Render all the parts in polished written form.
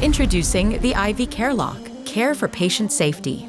Introducing the IV CareLock, care for patient safety.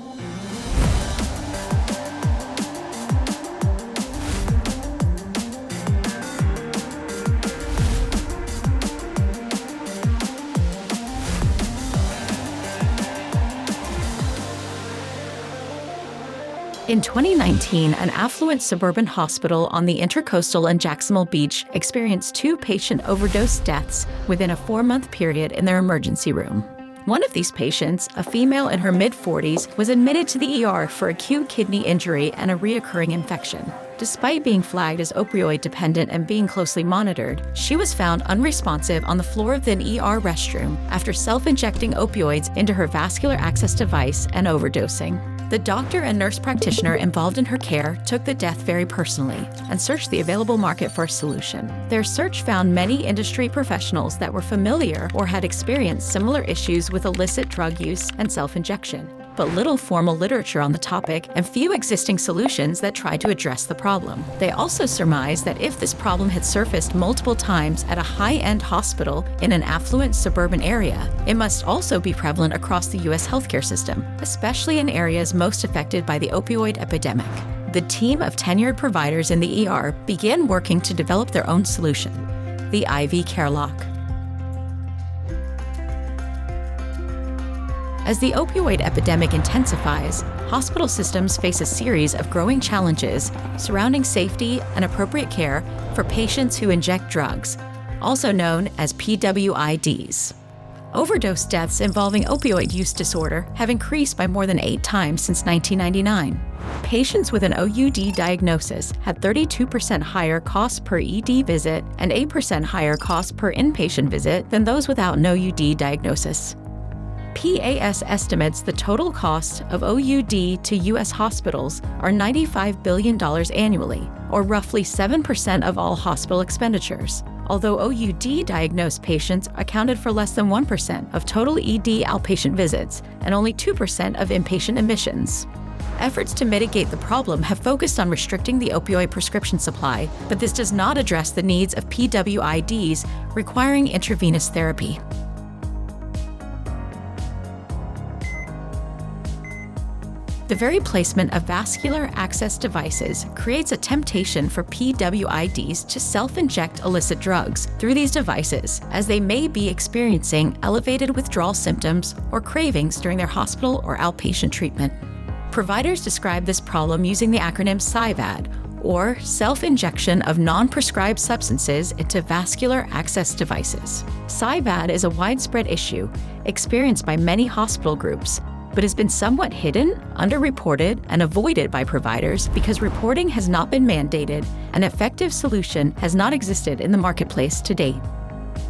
In 2019, an affluent suburban hospital on the Intercoastal in Jacksonville Beach experienced 2 patient overdose deaths within a 4-month period in their emergency room. One of these patients, a female in her mid-40s, was admitted to the ER for acute kidney injury and a reoccurring infection. Despite being flagged as opioid-dependent and being closely monitored, she was found unresponsive on the floor of the ER restroom after self-injecting opioids into her vascular access device and overdosing. The doctor and nurse practitioner involved in her care took the death very personally and searched the available market for a solution. Their search found many industry professionals that were familiar or had experienced similar issues with illicit drug use and self-injection, but little formal literature on the topic and few existing solutions that tried to address the problem. They also surmised that if this problem had surfaced multiple times at a high-end hospital in an affluent suburban area, it must also be prevalent across the U.S. healthcare system, especially in areas most affected by the opioid epidemic. The team of tenured providers in the ER began working to develop their own solution, the IV CareLock. As the opioid epidemic intensifies, hospital systems face a series of growing challenges surrounding safety and appropriate care for patients who inject drugs, also known as PWIDs. Overdose deaths involving opioid use disorder have increased by more than 8 times since 1999. Patients with an OUD diagnosis had 32% higher cost per ED visit and 8% higher cost per inpatient visit than those without an OUD diagnosis. PAS estimates the total cost of OUD to U.S. hospitals are $95 billion annually, or roughly 7% of all hospital expenditures, although OUD-diagnosed patients accounted for less than 1% of total ED outpatient visits and only 2% of inpatient admissions. Efforts to mitigate the problem have focused on restricting the opioid prescription supply, but this does not address the needs of PWIDs requiring intravenous therapy. The very placement of vascular access devices creates a temptation for PWIDs to self-inject illicit drugs through these devices, as they may be experiencing elevated withdrawal symptoms or cravings during their hospital or outpatient treatment. Providers describe this problem using the acronym SIVAD, or self-injection of non-prescribed substances into vascular access devices. SIVAD is a widespread issue experienced by many hospital groups, but has been somewhat hidden, underreported, and avoided by providers because reporting has not been mandated and an effective solution has not existed in the marketplace to date.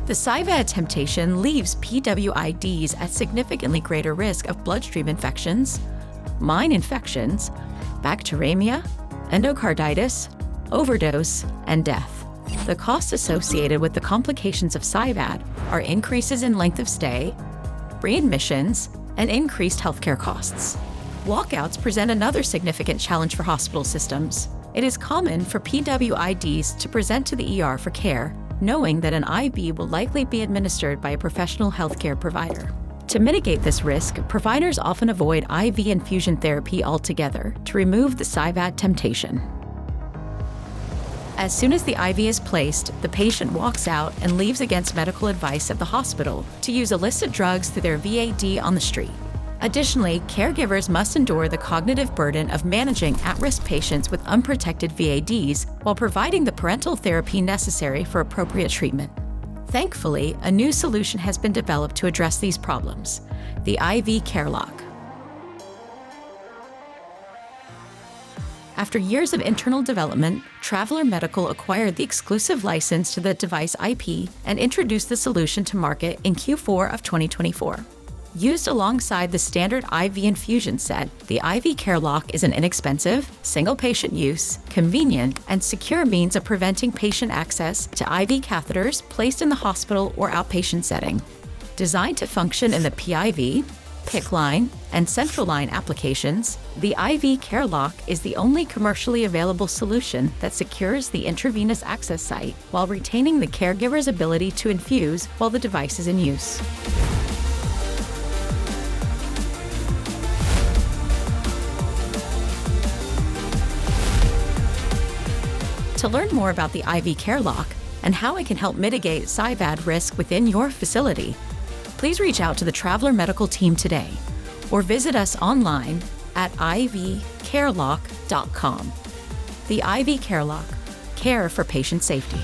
The SIVAD temptation leaves PWIDs at significantly greater risk of bloodstream infections, mine infections, bacteremia, endocarditis, overdose, and death. The costs associated with the complications of SIVAD are increases in length of stay, readmissions, and increased healthcare costs. Walkouts present another significant challenge for hospital systems. It is common for PWIDs to present to the ER for care, knowing that an IV will likely be administered by a professional healthcare provider. To mitigate this risk, providers often avoid IV infusion therapy altogether to remove the SIVAD temptation. As soon as the IV is placed, the patient walks out and leaves against medical advice of the hospital to use illicit drugs through their VAD on the street. Additionally, caregivers must endure the cognitive burden of managing at-risk patients with unprotected VADs while providing the parental therapy necessary for appropriate treatment. Thankfully, a new solution has been developed to address these problems, the IV CareLock. After years of internal development, Traveler Medical acquired the exclusive license to the device IP and introduced the solution to market in Q4 of 2024. Used alongside the standard IV infusion set, the IV CareLock is an inexpensive, single-patient use, convenient, and secure means of preventing patient access to IV catheters placed in the hospital or outpatient setting. Designed to function in the PIV, PICC line, and central line applications, the IV CareLock is the only commercially available solution that secures the intravenous access site while retaining the caregiver's ability to infuse while the device is in use. To learn more about the IV Care Lock and how it can help mitigate SIVAD risk within your facility, please reach out to the Traveler Medical Team today or visit us online at ivcarelock.com. The IV Care Lock, care for patient safety.